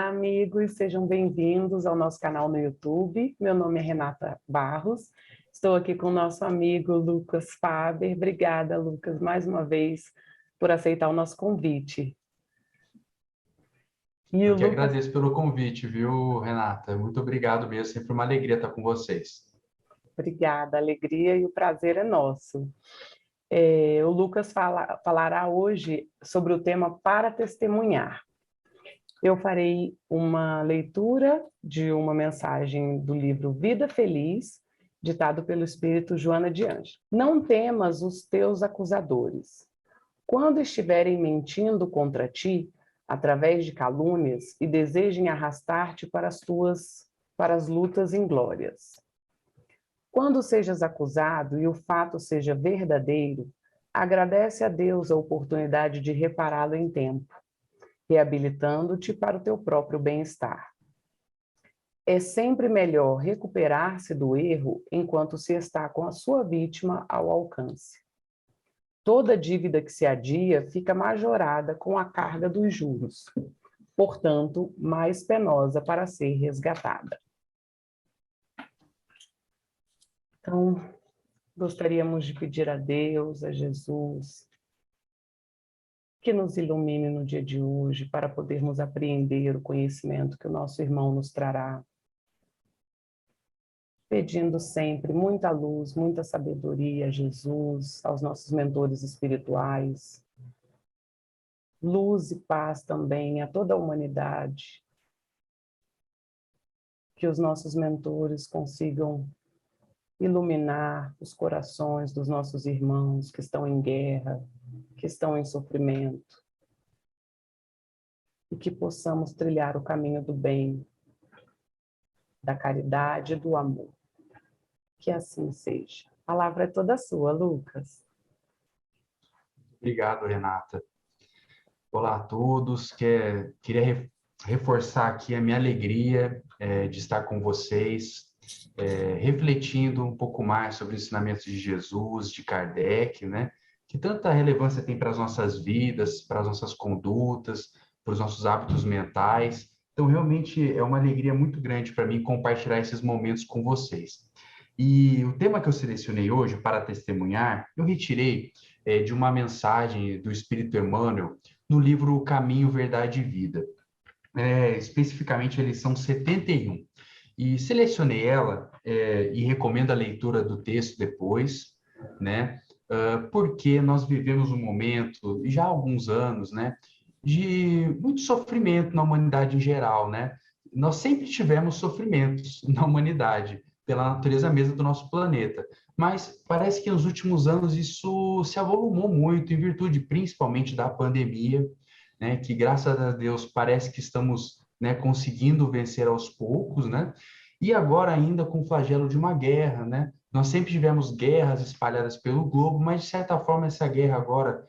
Olá, amigos, sejam bem-vindos ao nosso canal no YouTube. Meu nome é Renata Barros, estou aqui com o nosso amigo Lucas Faber. Obrigada, Lucas, mais uma vez, por aceitar o nosso convite. Eu que agradeço pelo convite, viu, Renata? Muito obrigado mesmo, sempre uma alegria estar com vocês. Obrigada, a alegria e o prazer é nosso. O Lucas falará hoje sobre o tema para testemunhar. Eu farei uma leitura de uma mensagem do livro Vida Feliz, ditado pelo Espírito Joana de Ângelo. Não temas os teus acusadores. Quando estiverem mentindo contra ti, através de calúnias, e desejem arrastar-te para as lutas inglórias. Quando sejas acusado e o fato seja verdadeiro, agradece a Deus a oportunidade de repará-lo em tempo, reabilitando-te para o teu próprio bem-estar. É sempre melhor recuperar-se do erro enquanto se está com a sua vítima ao alcance. Toda dívida que se adia fica majorada com a carga dos juros, portanto, mais penosa para ser resgatada. Então, gostaríamos de pedir a Deus, a Jesus, que nos ilumine no dia de hoje para podermos apreender o conhecimento que o nosso irmão nos trará, pedindo sempre muita luz, muita sabedoria a Jesus, aos nossos mentores espirituais, luz e paz também a toda a humanidade, que os nossos mentores consigam iluminar os corações dos nossos irmãos que estão em guerra, que estão em sofrimento, e que possamos trilhar o caminho do bem, da caridade e do amor. Que assim seja. A palavra é toda sua, Lucas. Obrigado, Renata. Olá a todos. Queria reforçar aqui a minha alegria de estar com vocês, refletindo um pouco mais sobre os ensinamentos de Jesus, de Kardec, né? Que tanta relevância tem para as nossas vidas, para as nossas condutas, para os nossos hábitos mentais. Então, realmente é uma alegria muito grande para mim compartilhar esses momentos com vocês. E o tema que eu selecionei hoje para testemunhar, eu retirei de uma mensagem do Espírito Emmanuel no livro Caminho, Verdade e Vida. Especificamente, a lição 71. E selecionei ela e recomendo a leitura do texto depois, né? Porque nós vivemos um momento, já há alguns anos, né, de muito sofrimento na humanidade em geral, né? Nós sempre tivemos sofrimentos na humanidade, pela natureza mesma do nosso planeta. Mas parece que nos últimos anos isso se avolumou muito, em virtude principalmente da pandemia, né? Que graças a Deus parece que estamos, né, conseguindo vencer aos poucos, né? E agora ainda com o flagelo de uma guerra, né? Nós sempre tivemos guerras espalhadas pelo globo, mas de certa forma essa guerra agora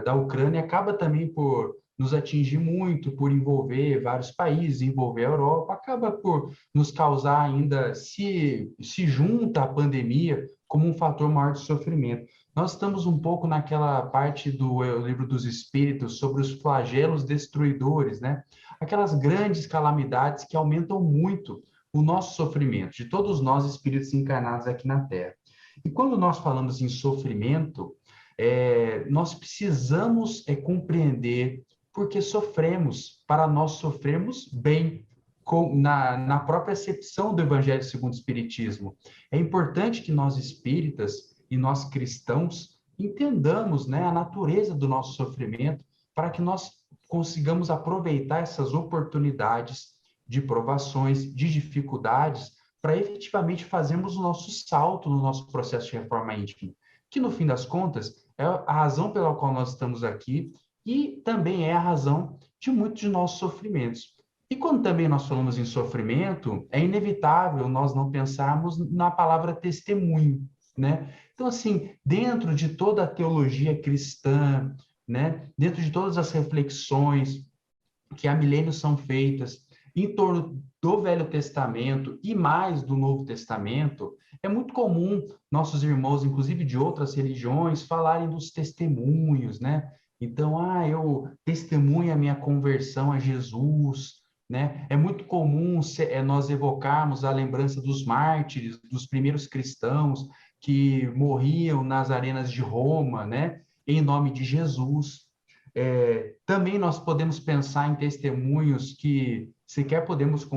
da Ucrânia acaba também por nos atingir muito, por envolver vários países, envolver a Europa, acaba por nos causar ainda, se junta à pandemia como um fator maior de sofrimento. Nós estamos um pouco naquela parte do Livro dos Espíritos sobre os flagelos destruidores, né? Aquelas grandes calamidades que aumentam muito o nosso sofrimento, de todos nós espíritos encarnados aqui na Terra. E quando nós falamos em sofrimento, nós precisamos compreender porque sofremos, para nós sofrermos bem, na própria acepção do Evangelho segundo o Espiritismo. É importante que nós espíritas e nós cristãos entendamos, né, a natureza do nosso sofrimento para que nós consigamos aproveitar essas oportunidades de provações, de dificuldades, para efetivamente fazermos o nosso salto no nosso processo de reforma íntima, que no fim das contas é a razão pela qual nós estamos aqui e também é a razão de muitos de nossos sofrimentos. E quando também nós falamos em sofrimento, é inevitável nós não pensarmos na palavra testemunho, né? Então, assim, dentro de toda a teologia cristã, né, dentro de todas as reflexões que há milênios são feitas em torno do Velho Testamento e mais do Novo Testamento, é muito comum nossos irmãos, inclusive de outras religiões, falarem dos testemunhos, né? Então, eu testemunho a minha conversão a Jesus, né? É muito comum nós evocarmos a lembrança dos mártires, dos primeiros cristãos que morriam nas arenas de Roma, né? Em nome de Jesus. Também nós podemos pensar em testemunhos que sequer podemos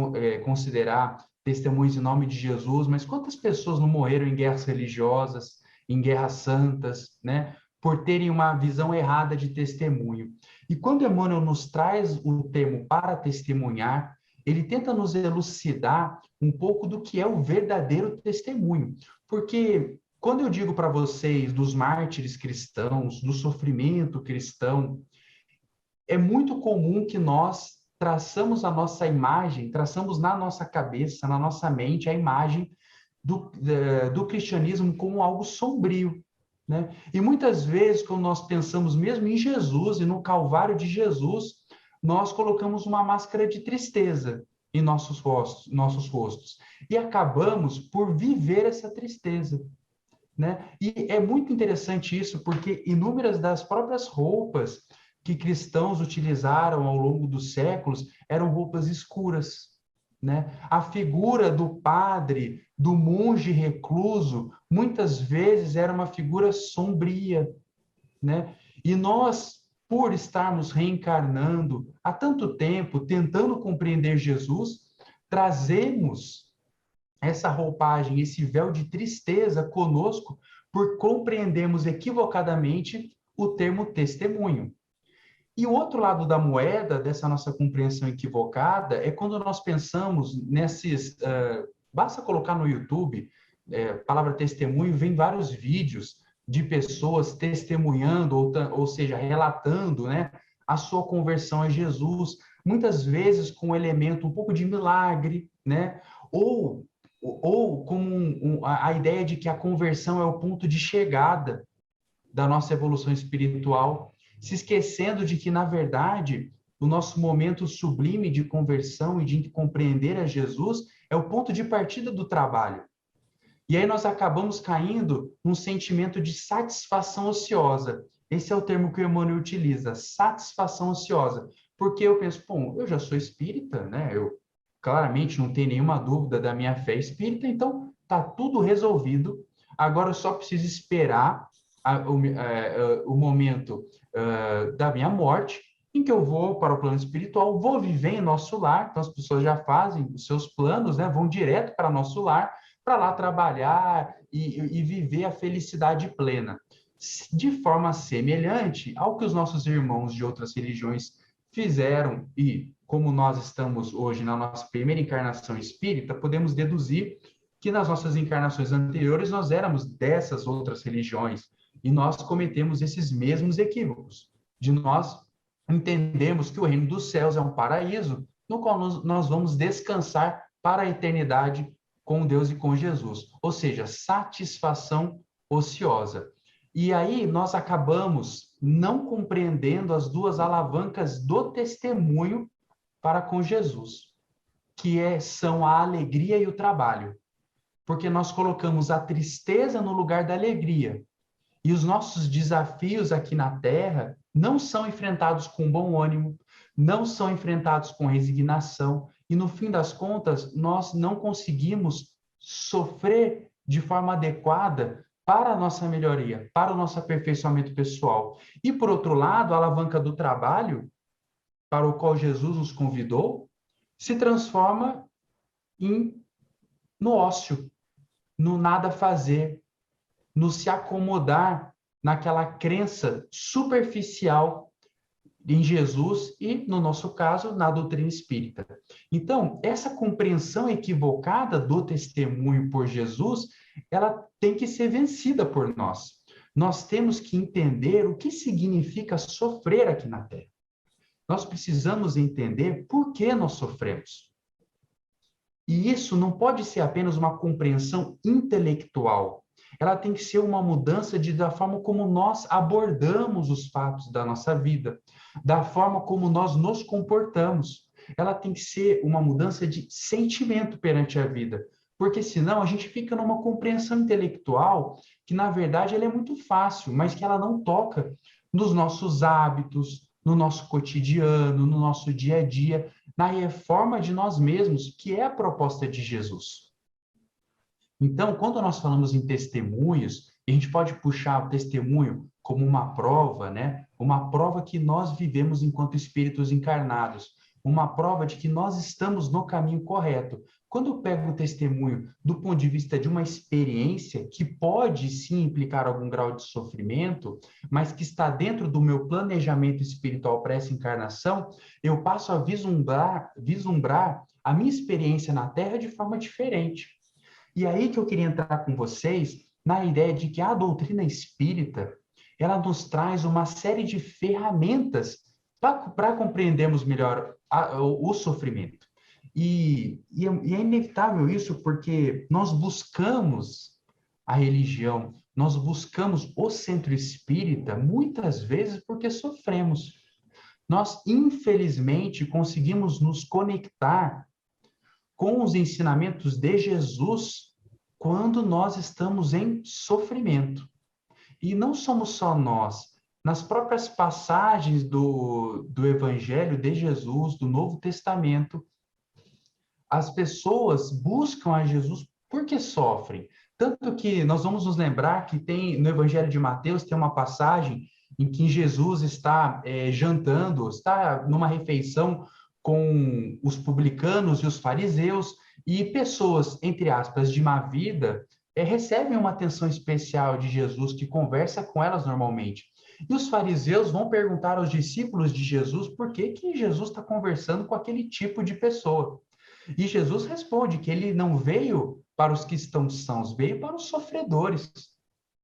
considerar testemunhos em nome de Jesus, mas quantas pessoas não morreram em guerras religiosas, em guerras santas, né? Por terem uma visão errada de testemunho. E quando Emmanuel nos traz o termo para testemunhar, ele tenta nos elucidar um pouco do que é o verdadeiro testemunho. Porque quando eu digo para vocês dos mártires cristãos, do sofrimento cristão, é muito comum que nós traçamos a nossa imagem, traçamos na nossa cabeça, na nossa mente, a imagem do cristianismo como algo sombrio, né? E muitas vezes, quando nós pensamos mesmo em Jesus e no Calvário de Jesus, nós colocamos uma máscara de tristeza em nossos rostos e acabamos por viver essa tristeza, né? E é muito interessante isso, porque inúmeras das próprias roupas que cristãos utilizaram ao longo dos séculos eram roupas escuras, né? A figura do padre, do monge recluso, muitas vezes era uma figura sombria, né? E nós, por estarmos reencarnando há tanto tempo, tentando compreender Jesus, trazemos essa roupagem, esse véu de tristeza conosco, por compreendermos equivocadamente o termo testemunho. E o outro lado da moeda, dessa nossa compreensão equivocada, é quando nós pensamos nesses... basta colocar no YouTube, palavra testemunho, vem vários vídeos de pessoas testemunhando, ou seja, relatando, né, a sua conversão a Jesus, muitas vezes com um elemento um pouco de milagre, né, ou com a ideia de que a conversão é o ponto de chegada da nossa evolução espiritual, se esquecendo de que, na verdade, o nosso momento sublime de conversão e de compreender a Jesus é o ponto de partida do trabalho. E aí nós acabamos caindo num sentimento de satisfação ociosa. Esse é o termo que o Emmanuel utiliza, satisfação ociosa. Porque eu penso, bom, eu já sou espírita, né? Eu claramente não tenho nenhuma dúvida da minha fé espírita, então está tudo resolvido. Agora eu só preciso esperar o momento da minha morte, em que eu vou para o plano espiritual, vou viver em nosso lar. Então as pessoas já fazem os seus planos, né? Vão direto para nosso lar, para lá trabalhar e viver a felicidade plena. De forma semelhante ao que os nossos irmãos de outras religiões fizeram, e como nós estamos hoje na nossa primeira encarnação espírita, podemos deduzir que nas nossas encarnações anteriores nós éramos dessas outras religiões e nós cometemos esses mesmos equívocos, de nós entendermos que o reino dos céus é um paraíso no qual nós vamos descansar para a eternidade com Deus e com Jesus, ou seja, satisfação ociosa. E aí nós acabamos não compreendendo as duas alavancas do testemunho para com Jesus, que são a alegria e o trabalho. Porque nós colocamos a tristeza no lugar da alegria. E os nossos desafios aqui na Terra não são enfrentados com bom ânimo, não são enfrentados com resignação, e no fim das contas, nós não conseguimos sofrer de forma adequada para a nossa melhoria, para o nosso aperfeiçoamento pessoal. E, por outro lado, a alavanca do trabalho, para o qual Jesus nos convidou, se transforma no ócio, no nada fazer, no se acomodar naquela crença superficial em Jesus e, no nosso caso, na doutrina espírita. Então, essa compreensão equivocada do testemunho por Jesus, ela tem que ser vencida por nós. Nós temos que entender o que significa sofrer aqui na Terra. Nós precisamos entender por que nós sofremos. E isso não pode ser apenas uma compreensão intelectual. Ela tem que ser uma mudança da forma como nós abordamos os fatos da nossa vida, da forma como nós nos comportamos. Ela tem que ser uma mudança de sentimento perante a vida, porque senão a gente fica numa compreensão intelectual que, na verdade, ela é muito fácil, mas que ela não toca nos nossos hábitos, no nosso cotidiano, no nosso dia a dia, na reforma de nós mesmos, que é a proposta de Jesus. Então, quando nós falamos em testemunhos, a gente pode puxar o testemunho como uma prova, né? Uma prova que nós vivemos enquanto espíritos encarnados, uma prova de que nós estamos no caminho correto. Quando eu pego o testemunho do ponto de vista de uma experiência que pode sim implicar algum grau de sofrimento, mas que está dentro do meu planejamento espiritual para essa encarnação, eu passo a vislumbrar a minha experiência na Terra de forma diferente. E aí que eu queria entrar com vocês na ideia de que a doutrina espírita, ela nos traz uma série de ferramentas para compreendermos melhor o sofrimento. E é inevitável isso porque nós buscamos a religião, nós buscamos o centro espírita muitas vezes porque sofremos. Nós, infelizmente, conseguimos nos conectar com os ensinamentos de Jesus quando nós estamos em sofrimento. E não somos só nós. Nas próprias passagens do Evangelho de Jesus, do Novo Testamento, as pessoas buscam a Jesus porque sofrem. Tanto que nós vamos nos lembrar que tem no Evangelho de Mateus tem uma passagem em que Jesus está jantando, está numa refeição com os publicanos e os fariseus, e pessoas, entre aspas, de má vida, recebem uma atenção especial de Jesus, que conversa com elas normalmente. E os fariseus vão perguntar aos discípulos de Jesus por que Jesus está conversando com aquele tipo de pessoa. E Jesus responde que ele não veio para os que estão sãos, veio para os sofredores.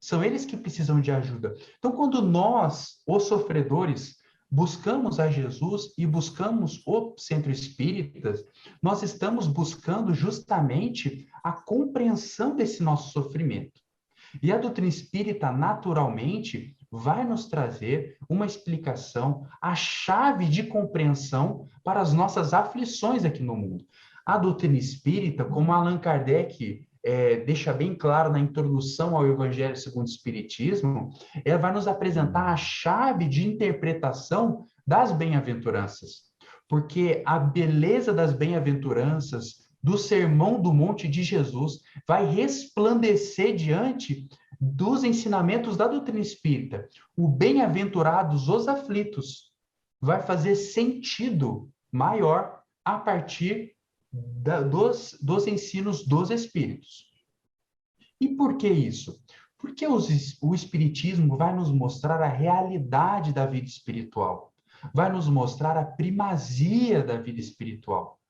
São eles que precisam de ajuda. Então, quando nós, os sofredores, buscamos a Jesus e buscamos o centro espírita, nós estamos buscando justamente a compreensão desse nosso sofrimento. E a doutrina espírita, naturalmente, vai nos trazer uma explicação, a chave de compreensão para as nossas aflições aqui no mundo. A doutrina espírita, como Allan Kardec deixa bem claro na introdução ao Evangelho segundo o Espiritismo, ela vai nos apresentar a chave de interpretação das bem-aventuranças. Porque a beleza das bem-aventuranças, do Sermão do Monte de Jesus, vai resplandecer diante dos ensinamentos da doutrina espírita. O bem-aventurados os aflitos vai fazer sentido maior a partir dos ensinos dos espíritos. E por que isso? Porque o espiritismo vai nos mostrar a realidade da vida espiritual, vai nos mostrar a primazia da vida espiritual,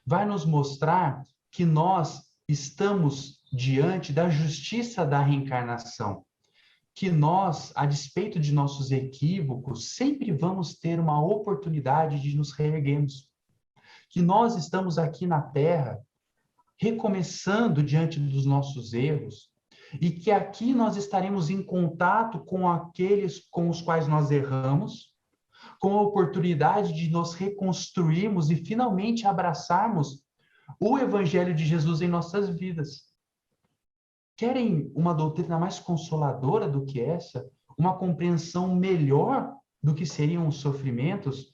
vai nos mostrar que nós estamos diante da justiça da reencarnação, que nós, a despeito de nossos equívocos, sempre vamos ter uma oportunidade de nos reerguermos, que nós estamos aqui na Terra recomeçando diante dos nossos erros e que aqui nós estaremos em contato com aqueles com os quais nós erramos, com a oportunidade de nos reconstruirmos e finalmente abraçarmos o Evangelho de Jesus em nossas vidas. Querem uma doutrina mais consoladora do que essa? Uma compreensão melhor do que seriam os sofrimentos?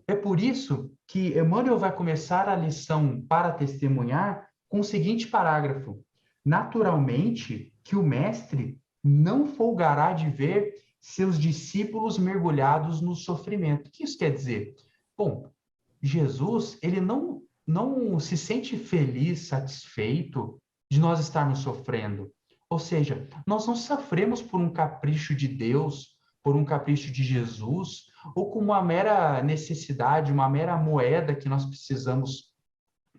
É por isso que Emmanuel vai começar a lição para testemunhar com o seguinte parágrafo: naturalmente que o mestre não folgará de ver seus discípulos mergulhados no sofrimento. O que isso quer dizer? Bom, Jesus, ele não se sente feliz, satisfeito de nós estarmos sofrendo. Ou seja, nós não sofremos por um capricho de Deus, por um capricho de Jesus, ou com uma mera necessidade, uma mera moeda que nós precisamos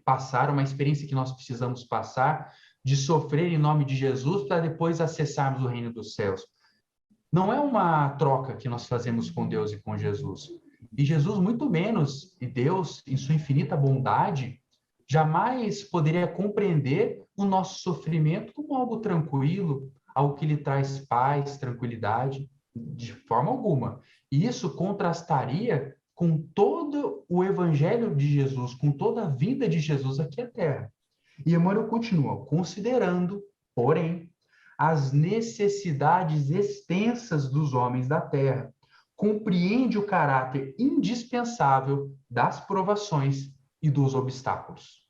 passar, uma experiência que nós precisamos passar, de sofrer em nome de Jesus para depois acessarmos o reino dos céus. Não é uma troca que nós fazemos com Deus e com Jesus. E Jesus, muito menos, e Deus, em sua infinita bondade, jamais poderia compreender o nosso sofrimento como algo tranquilo, algo que lhe traz paz, tranquilidade, de forma alguma. E isso contrastaria com todo o Evangelho de Jesus, com toda a vida de Jesus aqui à Terra. E Emmanuel continua, considerando, porém, as necessidades extensas dos homens da Terra, compreende o caráter indispensável das provações e dos obstáculos.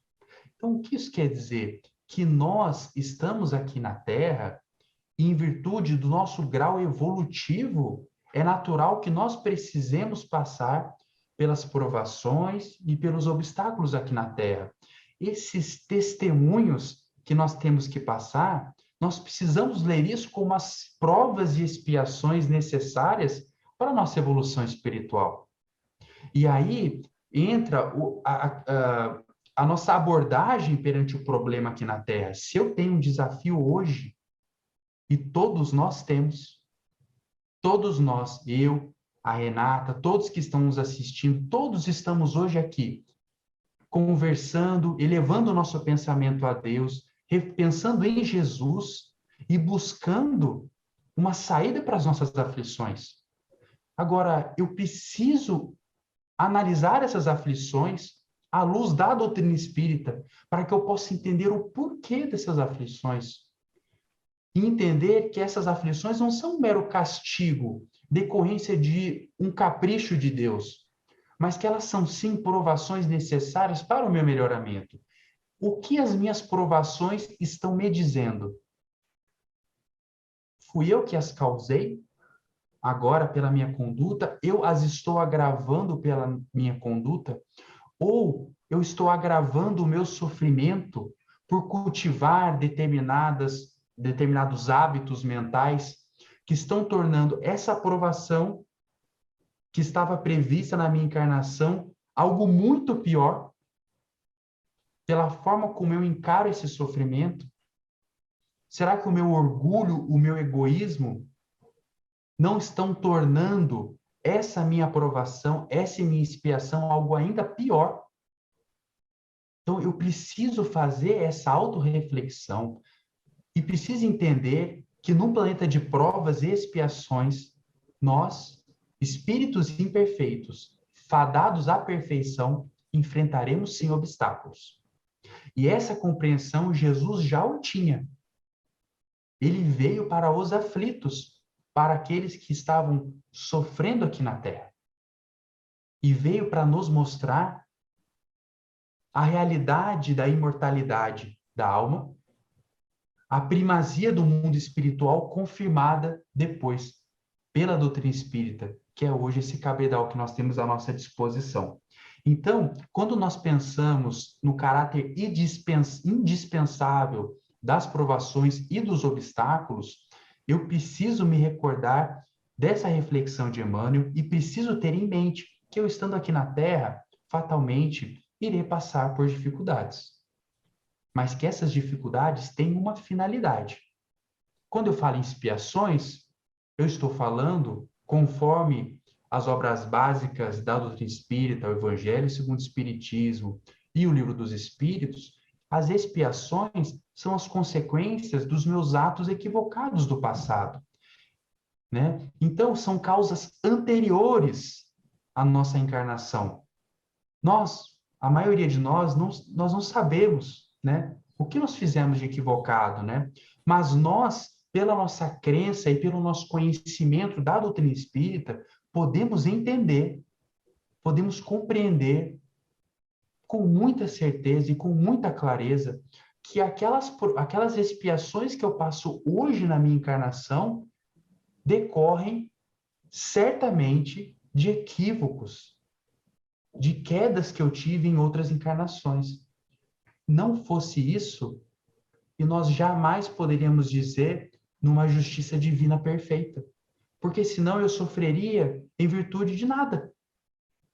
Então, o que isso quer dizer? Que nós estamos aqui na Terra e, em virtude do nosso grau evolutivo, é natural que nós precisemos passar pelas provações e pelos obstáculos aqui na Terra. Esses testemunhos que nós temos que passar, nós precisamos ler isso como as provas e expiações necessárias para a nossa evolução espiritual. E aí entra a nossa abordagem perante o problema aqui na Terra. Se eu tenho um desafio hoje, e todos nós temos, todos nós, eu, a Renata, todos que estão nos assistindo, todos estamos hoje aqui, conversando, elevando o nosso pensamento a Deus, pensando em Jesus e buscando uma saída para as nossas aflições. Agora, eu preciso analisar essas aflições à luz da doutrina espírita, para que eu possa entender o porquê dessas aflições. E entender que essas aflições não são um mero castigo, decorrência de um capricho de Deus, mas que elas são, sim, provações necessárias para o meu melhoramento. O que as minhas provações estão me dizendo? Fui eu que as causei? Agora, pela minha conduta, eu as estou agravando pela minha conduta? Ou eu estou agravando o meu sofrimento por cultivar determinados hábitos mentais que estão tornando essa aprovação que estava prevista na minha encarnação algo muito pior pela forma como eu encaro esse sofrimento? Será que o meu orgulho, o meu egoísmo não estão tornando essa minha aprovação, essa minha expiação algo ainda pior? Então, eu preciso fazer essa autorreflexão e preciso entender que num planeta de provas e expiações, nós, espíritos imperfeitos, fadados à perfeição, enfrentaremos sim obstáculos. E essa compreensão Jesus já o tinha. Ele veio para os aflitos, para aqueles que estavam sofrendo aqui na Terra. E veio para nos mostrar a realidade da imortalidade da alma, a primazia do mundo espiritual confirmada depois pela doutrina espírita, que é hoje esse cabedal que nós temos à nossa disposição. Então, quando nós pensamos no caráter indispensável das provações e dos obstáculos, eu preciso me recordar dessa reflexão de Emmanuel e preciso ter em mente que eu, estando aqui na Terra, fatalmente irei passar por dificuldades. Mas que essas dificuldades têm uma finalidade. Quando eu falo em expiações, eu estou falando, conforme as obras básicas da doutrina espírita, o Evangelho segundo o Espiritismo e o Livro dos Espíritos, as expiações são as consequências dos meus atos equivocados do passado, né? Então, são causas anteriores à nossa encarnação. A maioria de nós não sabemos, né, o que nós fizemos de equivocado, né? Mas nós, pela nossa crença e pelo nosso conhecimento da doutrina espírita, podemos entender, podemos compreender com muita certeza e com muita clareza que aquelas expiações que eu passo hoje na minha encarnação decorrem certamente de equívocos, de quedas que eu tive em outras encarnações. Não fosse isso, e nós jamais poderíamos dizer numa justiça divina perfeita. Porque senão eu sofreria em virtude de nada,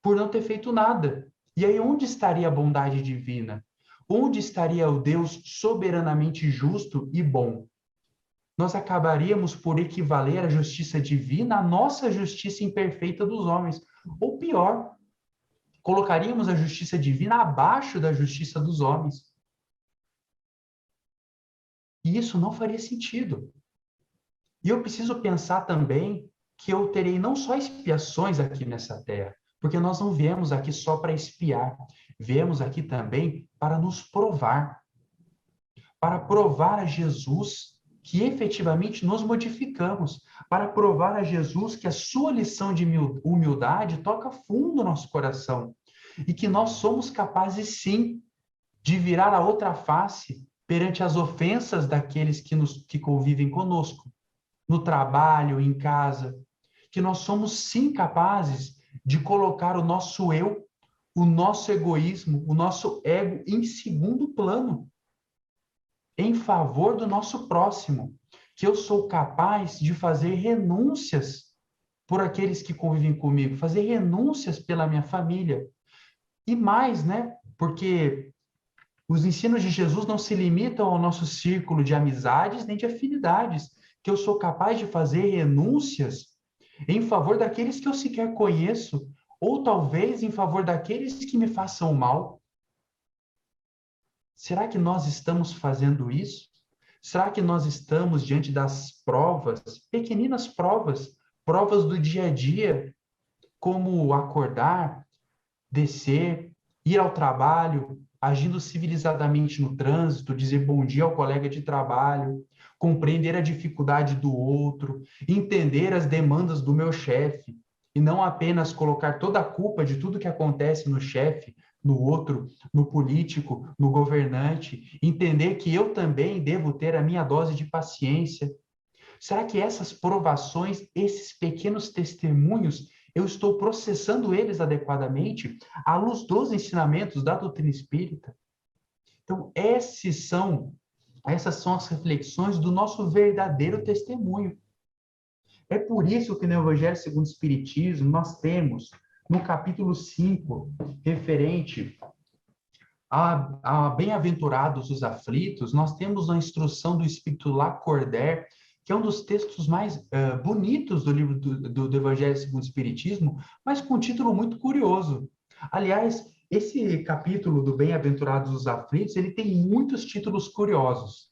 por não ter feito nada. E aí onde estaria a bondade divina? Onde estaria o Deus soberanamente justo e bom? Nós acabaríamos por equivaler a justiça divina à nossa justiça imperfeita dos homens. Ou pior, colocaríamos a justiça divina abaixo da justiça dos homens. E isso não faria sentido. E eu preciso pensar também que eu terei não só expiações aqui nessa terra, porque nós não viemos aqui só para expiar, viemos aqui também para nos provar, para provar a Jesus que efetivamente nos modificamos para provar a Jesus que a sua lição de humildade toca fundo no nosso coração e que nós somos capazes, sim, de virar a outra face perante as ofensas daqueles que convivem conosco, no trabalho, em casa, que nós somos, sim, capazes de colocar o nosso eu, o nosso egoísmo, o nosso ego em segundo plano, em favor do nosso próximo, que eu sou capaz de fazer renúncias por aqueles que convivem comigo, fazer renúncias pela minha família. E mais, né? Porque os ensinos de Jesus não se limitam ao nosso círculo de amizades nem de afinidades, que eu sou capaz de fazer renúncias em favor daqueles que eu sequer conheço, ou talvez em favor daqueles que me façam mal. Será que nós estamos fazendo isso? Será que nós estamos diante das provas, pequeninas provas, provas do dia a dia, como acordar, descer, ir ao trabalho, agindo civilizadamente no trânsito, dizer bom dia ao colega de trabalho, compreender a dificuldade do outro, entender as demandas do meu chefe, e não apenas colocar toda a culpa de tudo que acontece no chefe, no outro, no político, no governante, entender que eu também devo ter a minha dose de paciência. Será que essas provações, esses pequenos testemunhos, eu estou processando eles adequadamente à luz dos ensinamentos da doutrina espírita? Então, essas são as reflexões do nosso verdadeiro testemunho. É por isso que no Evangelho segundo o Espiritismo nós temos, no capítulo 5, referente a bem-aventurados os aflitos, nós temos a instrução do Espírito Lacordaire, que é um dos textos mais bonitos do livro do Evangelho segundo o Espiritismo, mas com um título muito curioso. Aliás, esse capítulo do Bem-aventurados os aflitos, ele tem muitos títulos curiosos.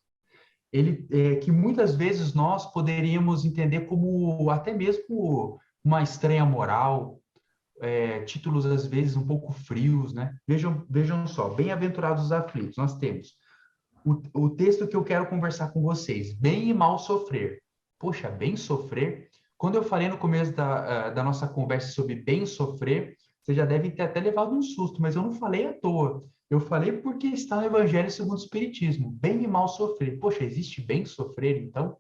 Que muitas vezes nós poderíamos entender como até mesmo uma estranha moral, títulos às vezes um pouco frios, né? Vejam só, Bem-aventurados os aflitos, nós temos o texto que eu quero conversar com vocês, bem e mal sofrer. Poxa, bem sofrer? Quando eu falei no começo da nossa conversa sobre bem sofrer, vocês já devem ter até levado um susto, mas eu não falei à toa. Eu falei porque está no Evangelho segundo o Espiritismo, bem e mal sofrer. Poxa, existe bem sofrer, então?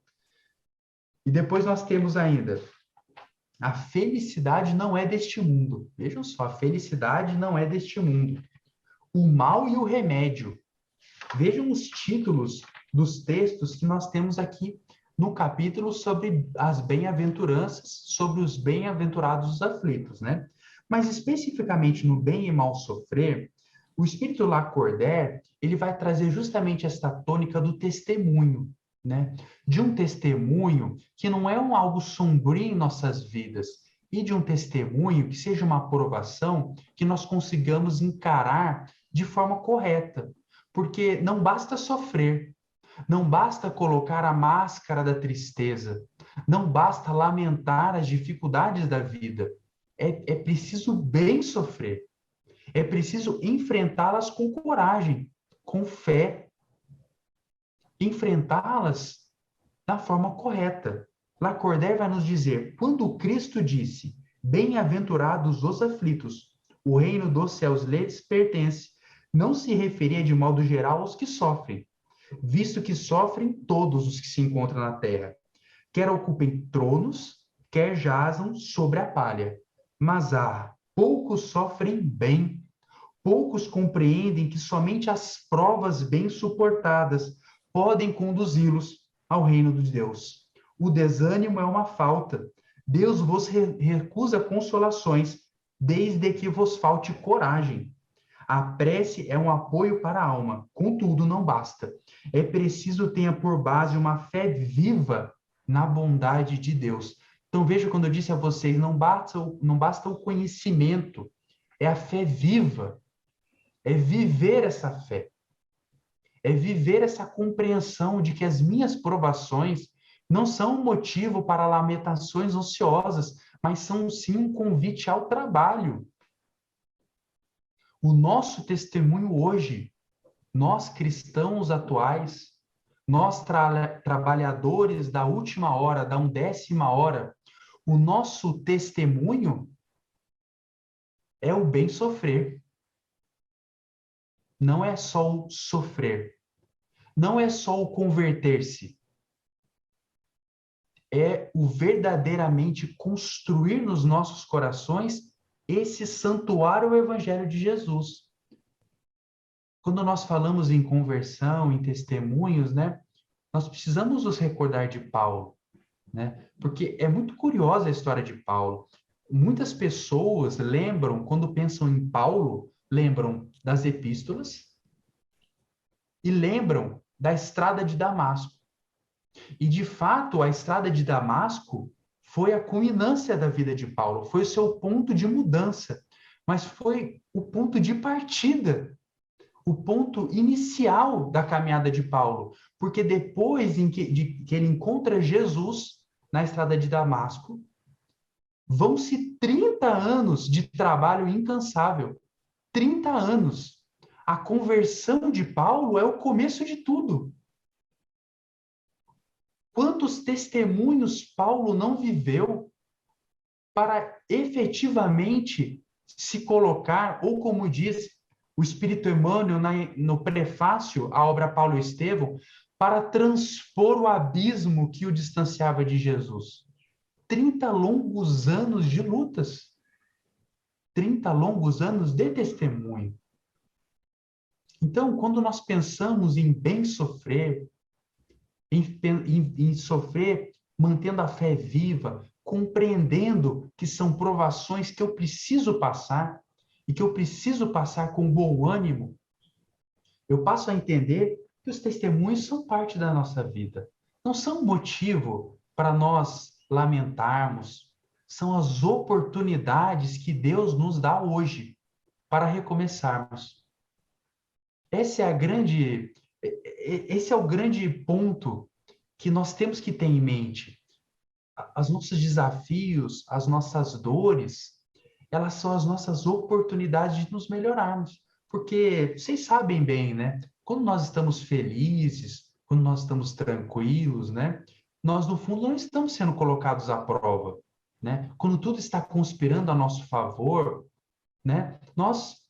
E depois nós temos ainda, a felicidade não é deste mundo. Vejam só, a felicidade não é deste mundo. O mal e o remédio. Vejam os títulos dos textos que nós temos aqui no capítulo sobre as bem-aventuranças, sobre os bem-aventurados os aflitos, né? Mas especificamente no bem e mal sofrer, o Espírito Lacordaire, ele vai trazer justamente esta tônica do testemunho, né? De um testemunho que não é algo sombrio em nossas vidas, e de um testemunho que seja uma aprovação que nós consigamos encarar de forma correta. Porque não basta sofrer, não basta colocar a máscara da tristeza, não basta lamentar as dificuldades da vida. É preciso bem sofrer, é preciso enfrentá-las com coragem, com fé, enfrentá-las da forma correta. Lacordaire vai nos dizer, quando Cristo disse, bem-aventurados os aflitos, o reino dos céus lhes pertence, não se referia de modo geral aos que sofrem, visto que sofrem todos os que se encontram na terra, quer ocupem tronos, quer jazam sobre a palha. Mas poucos sofrem bem, poucos compreendem que somente as provas bem suportadas podem conduzi-los ao reino de Deus. O desânimo é uma falta. Deus vos recusa consolações, desde que vos falte coragem. A prece é um apoio para a alma, contudo, não basta. É preciso tenha por base uma fé viva na bondade de Deus. Então, veja quando eu disse a vocês, não basta o conhecimento, é a fé viva, é viver essa fé, é viver essa compreensão de que as minhas provações não são um motivo para lamentações ociosas, mas são sim um convite ao trabalho. O nosso testemunho hoje, nós cristãos atuais, nós trabalhadores da última hora, da 1ª hora, o nosso testemunho é o bem sofrer. Não é só o sofrer. Não é só o converter-se. É o verdadeiramente construir nos nossos corações esse santuário, o Evangelho de Jesus. Quando nós falamos em conversão, em testemunhos, né, nós precisamos nos recordar de Paulo, né? Porque é muito curiosa a história de Paulo. Muitas pessoas lembram, quando pensam em Paulo, lembram das epístolas e lembram da estrada de Damasco. E, de fato, a estrada de Damasco foi a culminância da vida de Paulo, foi o seu ponto de mudança, mas foi o ponto de partida, o ponto inicial da caminhada de Paulo, porque depois que ele encontra Jesus na estrada de Damasco, vão-se 30 anos de trabalho incansável. 30 anos. A conversão de Paulo é o começo de tudo. Quantos testemunhos Paulo não viveu para efetivamente se colocar, ou como diz o Espírito Emmanuel no prefácio à obra Paulo e Estevão, para transpor o abismo que o distanciava de Jesus. 30 longos anos de lutas. 30 longos anos de testemunho. Então, quando nós pensamos em bem sofrer, em sofrer mantendo a fé viva, compreendendo que são provações que eu preciso passar e que eu preciso passar com bom ânimo, eu passo a entender que os testemunhos são parte da nossa vida. Não são motivo para nós lamentarmos, são as oportunidades que Deus nos dá hoje para recomeçarmos. Esse é o grande ponto que nós temos que ter em mente. Os nossos desafios, as nossas dores, elas são as nossas oportunidades de nos melhorarmos. Porque vocês sabem bem, né? Quando nós estamos felizes, quando nós estamos tranquilos, né? Nós, no fundo, não estamos sendo colocados à prova, né? Quando tudo está conspirando a nosso favor, né? Nós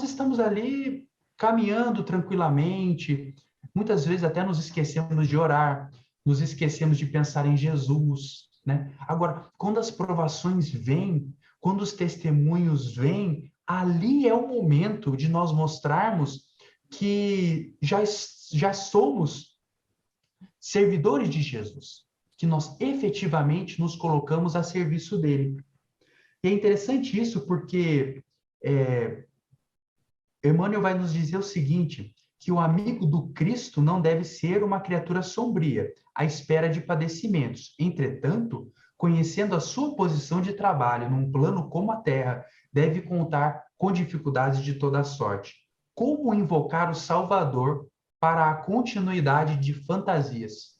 estamos ali caminhando tranquilamente, muitas vezes até nos esquecemos de orar, nos esquecemos de pensar em Jesus, né? Agora, quando as provações vêm, quando os testemunhos vêm, ali é o momento de nós mostrarmos que já somos servidores de Jesus, que nós efetivamente nos colocamos a serviço dele. E é interessante isso porque Emmanuel vai nos dizer o seguinte, que o amigo do Cristo não deve ser uma criatura sombria, à espera de padecimentos. Entretanto, conhecendo a sua posição de trabalho num plano como a Terra, deve contar com dificuldades de toda sorte. Como invocar o Salvador para a continuidade de fantasias?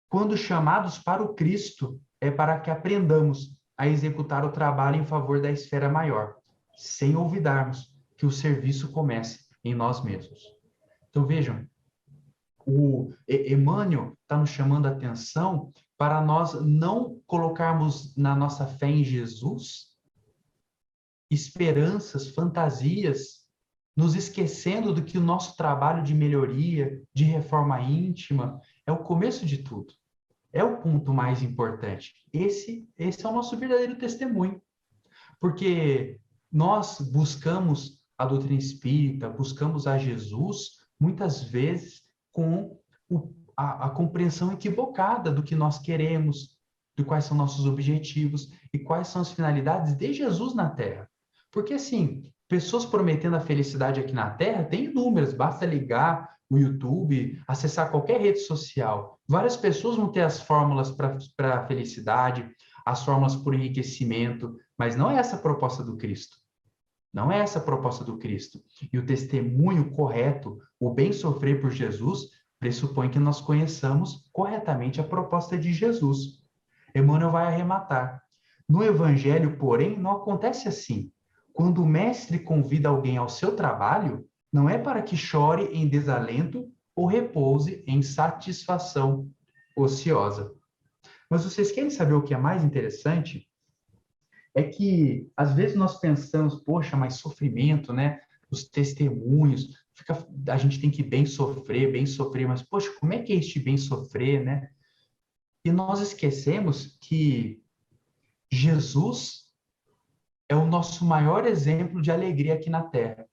Quando chamados para o Cristo, é para que aprendamos a executar o trabalho em favor da esfera maior, sem olvidarmos que o serviço começa em nós mesmos. Então, vejam, o Emmanuel está nos chamando a atenção para nós não colocarmos na nossa fé em Jesus esperanças, fantasias, nos esquecendo do que o nosso trabalho de melhoria, de reforma íntima, é o começo de tudo. É o ponto mais importante. Esse é o nosso verdadeiro testemunho. Porque nós buscamos a doutrina espírita, buscamos a Jesus, muitas vezes com a compreensão equivocada do que nós queremos, de quais são nossos objetivos e quais são as finalidades de Jesus na Terra. Porque, assim, pessoas prometendo a felicidade aqui na Terra tem inúmeras, basta ligar o YouTube, acessar qualquer rede social. Várias pessoas vão ter as fórmulas para a felicidade, as fórmulas por enriquecimento, mas não é essa a proposta do Cristo. Não é essa a proposta do Cristo. E o testemunho correto, o bem sofrer por Jesus, pressupõe que nós conheçamos corretamente a proposta de Jesus. Emmanuel vai arrematar. No Evangelho, porém, não acontece assim. Quando o mestre convida alguém ao seu trabalho, não é para que chore em desalento ou repouse em satisfação ociosa. Mas vocês querem saber o que é mais interessante? É que, às vezes, nós pensamos, poxa, mas sofrimento, né? Os testemunhos, a gente tem que bem sofrer, mas, poxa, como é que é este bem sofrer, né? E nós esquecemos que Jesus é o nosso maior exemplo de alegria aqui na Terra.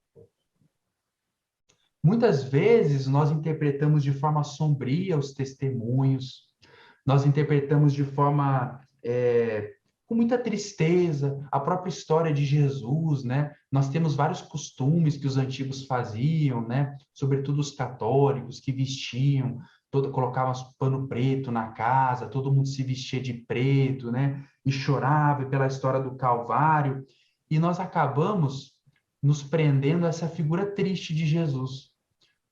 Muitas vezes nós interpretamos de forma sombria os testemunhos, nós interpretamos de forma com muita tristeza a própria história de Jesus, né? Nós temos vários costumes que os antigos faziam, né? Sobretudo os católicos que vestiam, colocavam pano preto na casa, todo mundo se vestia de preto, né? E chorava pela história do Calvário, e nós acabamos nos prendendo a essa figura triste de Jesus,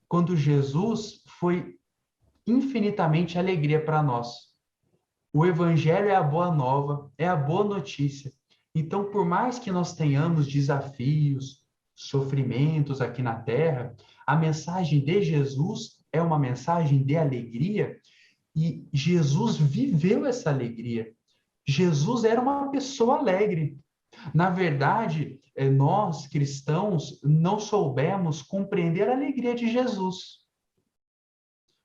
quando Jesus foi infinitamente alegria para nós. O Evangelho é a boa nova, é a boa notícia. Então, por mais que nós tenhamos desafios, sofrimentos aqui na Terra, a mensagem de Jesus é uma mensagem de alegria, e Jesus viveu essa alegria. Jesus era uma pessoa alegre. Na verdade, nós, cristãos, não soubemos compreender a alegria de Jesus.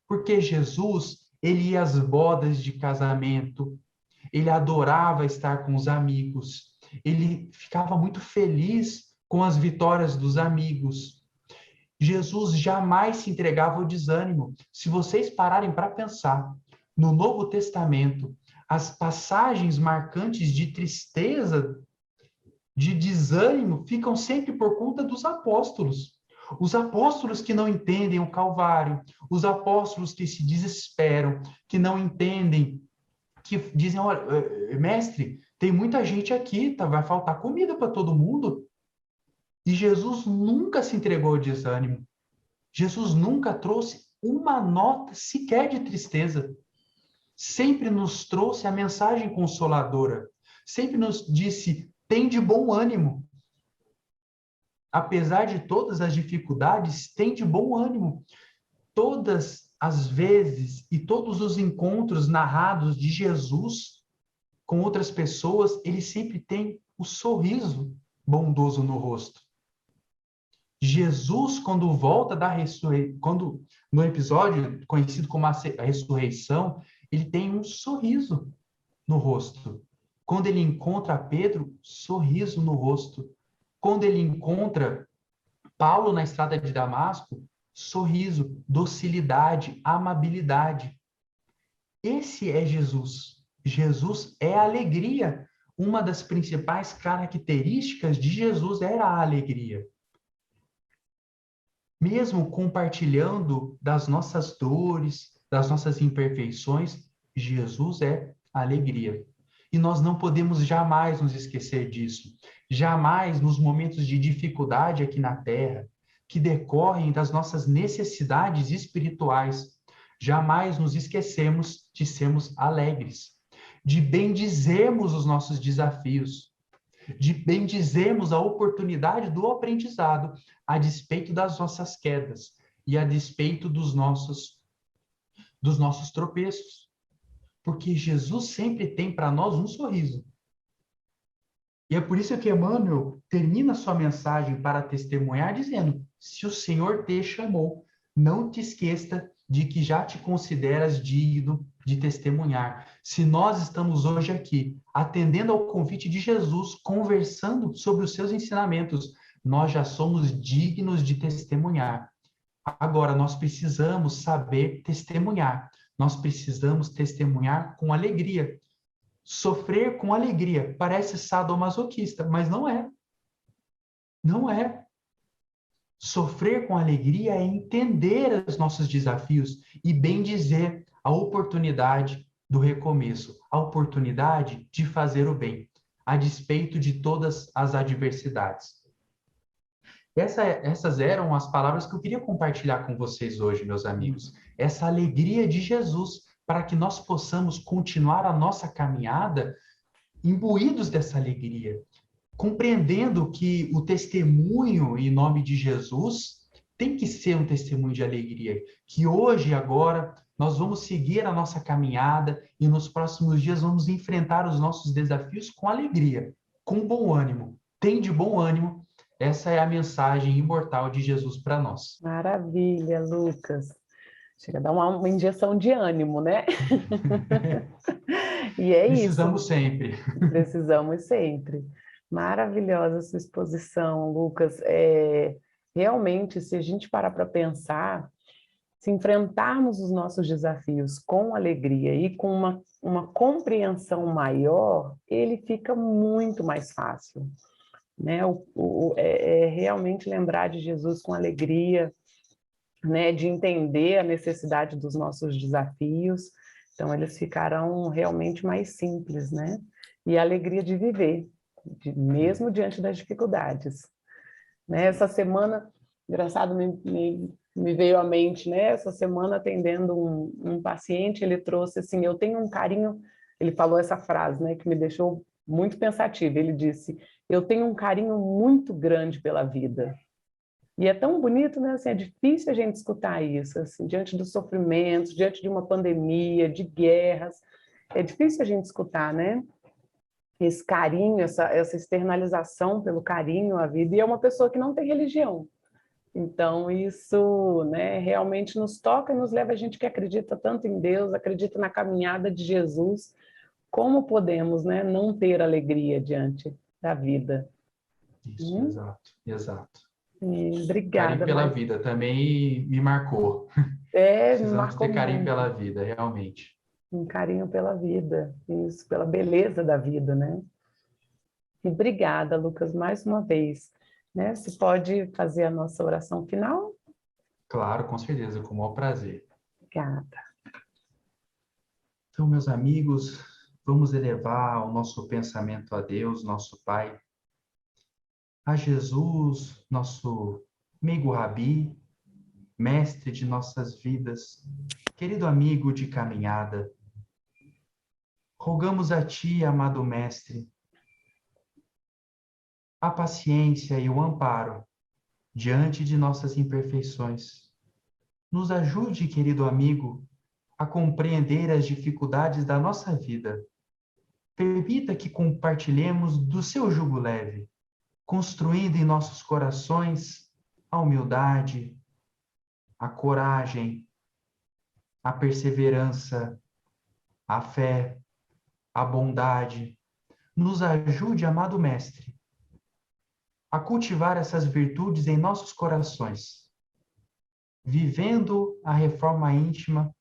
Porque Jesus, ele ia às bodas de casamento, ele adorava estar com os amigos, ele ficava muito feliz com as vitórias dos amigos. Jesus jamais se entregava ao desânimo. Se vocês pararem para pensar, no Novo Testamento, as passagens marcantes de tristeza, de desânimo, ficam sempre por conta dos apóstolos. Os apóstolos que não entendem o Calvário, os apóstolos que se desesperam, que não entendem, que dizem, olha, mestre, tem muita gente aqui, vai faltar comida para todo mundo. E Jesus nunca se entregou ao desânimo. Jesus nunca trouxe uma nota sequer de tristeza. Sempre nos trouxe a mensagem consoladora. Sempre nos disse, tem de bom ânimo. Apesar de todas as dificuldades, tem de bom ânimo. Todas as vezes e todos os encontros narrados de Jesus com outras pessoas, ele sempre tem o sorriso bondoso no rosto. Jesus, quando volta da ressurreição, no episódio conhecido como a ressurreição, ele tem um sorriso no rosto. Quando ele encontra Pedro, sorriso no rosto. Quando ele encontra Paulo na estrada de Damasco, sorriso, docilidade, amabilidade. Esse é Jesus. Jesus é a alegria. Uma das principais características de Jesus era a alegria. Mesmo compartilhando das nossas dores, das nossas imperfeições, Jesus é a alegria. E nós não podemos jamais nos esquecer disso. Jamais, nos momentos de dificuldade aqui na Terra, que decorrem das nossas necessidades espirituais, jamais nos esquecemos de sermos alegres, de bendizermos os nossos desafios, de bendizermos a oportunidade do aprendizado, a despeito das nossas quedas e a despeito dos nossos tropeços. Porque Jesus sempre tem para nós um sorriso. E é por isso que Emmanuel termina sua mensagem para testemunhar dizendo, se o Senhor te chamou, não te esqueça de que já te consideras digno de testemunhar. Se nós estamos hoje aqui, atendendo ao convite de Jesus, conversando sobre os seus ensinamentos, nós já somos dignos de testemunhar. Agora, nós precisamos saber testemunhar. Nós precisamos testemunhar com alegria. Sofrer com alegria parece sadomasoquista, mas não é. Não é. Sofrer com alegria é entender os nossos desafios e bem dizer a oportunidade do recomeço, a oportunidade de fazer o bem, a despeito de todas as adversidades. Essas eram as palavras que eu queria compartilhar com vocês hoje, meus amigos. Essa alegria de Jesus, para que nós possamos continuar a nossa caminhada imbuídos dessa alegria, compreendendo que o testemunho em nome de Jesus tem que ser um testemunho de alegria, que hoje e agora nós vamos seguir a nossa caminhada e nos próximos dias vamos enfrentar os nossos desafios com alegria, com bom ânimo. Tem de bom ânimo, essa é a mensagem imortal de Jesus para nós. Maravilha, Lucas. Chega a dar uma injeção de ânimo, né? E é Precisamos isso. sempre. Precisamos sempre. Maravilhosa sua exposição, Lucas. Realmente, se a gente parar para pensar, se enfrentarmos os nossos desafios com alegria e com uma compreensão maior, ele fica muito mais fácil, né? Realmente lembrar de Jesus com alegria, né? De entender a necessidade dos nossos desafios, então eles ficarão realmente mais simples, né? E a alegria de viver, mesmo diante das dificuldades, né? Essa semana, engraçado, me veio à mente, né? Essa semana, atendendo um paciente, ele trouxe assim, eu tenho um carinho, ele falou essa frase, né, que me deixou muito pensativa. Ele disse, eu tenho um carinho muito grande pela vida. E é tão bonito, né? Assim, é difícil a gente escutar isso, assim, diante dos sofrimentos, diante de uma pandemia, de guerras, é difícil a gente escutar, né? Esse carinho, essa externalização pelo carinho à vida, e é uma pessoa que não tem religião. Então, isso, né, realmente nos toca e nos leva a gente que acredita tanto em Deus, acredita na caminhada de Jesus, como podemos, né, não ter alegria diante da vida. Isso, exato, exato. Carinho Obrigada, pela mas vida também me marcou. me Precisamos marcou ter carinho pela muito, vida, realmente. um carinho pela vida, isso, pela beleza da vida, né? E obrigada, Lucas, mais uma vez, né? Você pode fazer a nossa oração final? Claro, com certeza, com o maior prazer. Obrigada. Então, meus amigos, vamos elevar o nosso pensamento a Deus, nosso Pai, a Jesus, nosso amigo Rabi, mestre de nossas vidas, querido amigo de caminhada. Rogamos a Ti, amado Mestre, a paciência e o amparo diante de nossas imperfeições. Nos ajude, querido amigo, a compreender as dificuldades da nossa vida. Permita que compartilhemos do seu jugo leve, construindo em nossos corações a humildade, a coragem, a perseverança, a fé, a bondade. Nos ajude, amado Mestre, a cultivar essas virtudes em nossos corações, vivendo a reforma íntima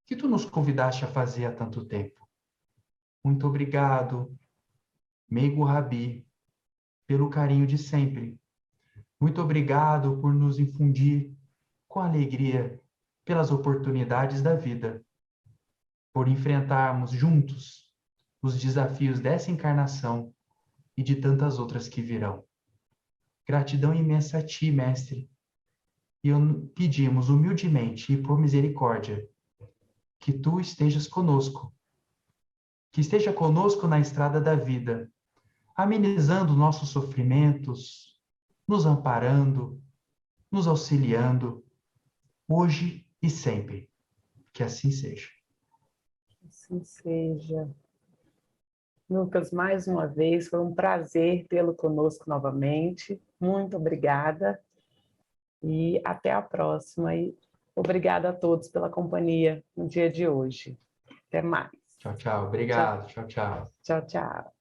que tu nos convidaste a fazer há tanto tempo. Muito obrigado, meigo Rabi, pelo carinho de sempre. Muito obrigado por nos infundir com alegria pelas oportunidades da vida, por enfrentarmos juntos os desafios dessa encarnação e de tantas outras que virão. Gratidão imensa a Ti, Mestre, e pedimos humildemente e por misericórdia que Tu estejas conosco, que esteja conosco na estrada da vida, amenizando nossos sofrimentos, nos amparando, nos auxiliando, hoje e sempre. Que assim seja. Assim seja. Lucas, mais uma vez, foi um prazer tê-lo conosco novamente. Muito obrigada e até a próxima. E obrigada a todos pela companhia no dia de hoje. Até mais. Tchau, tchau. Tchau, Obrigado. Tchau, tchau. tchau, tchau.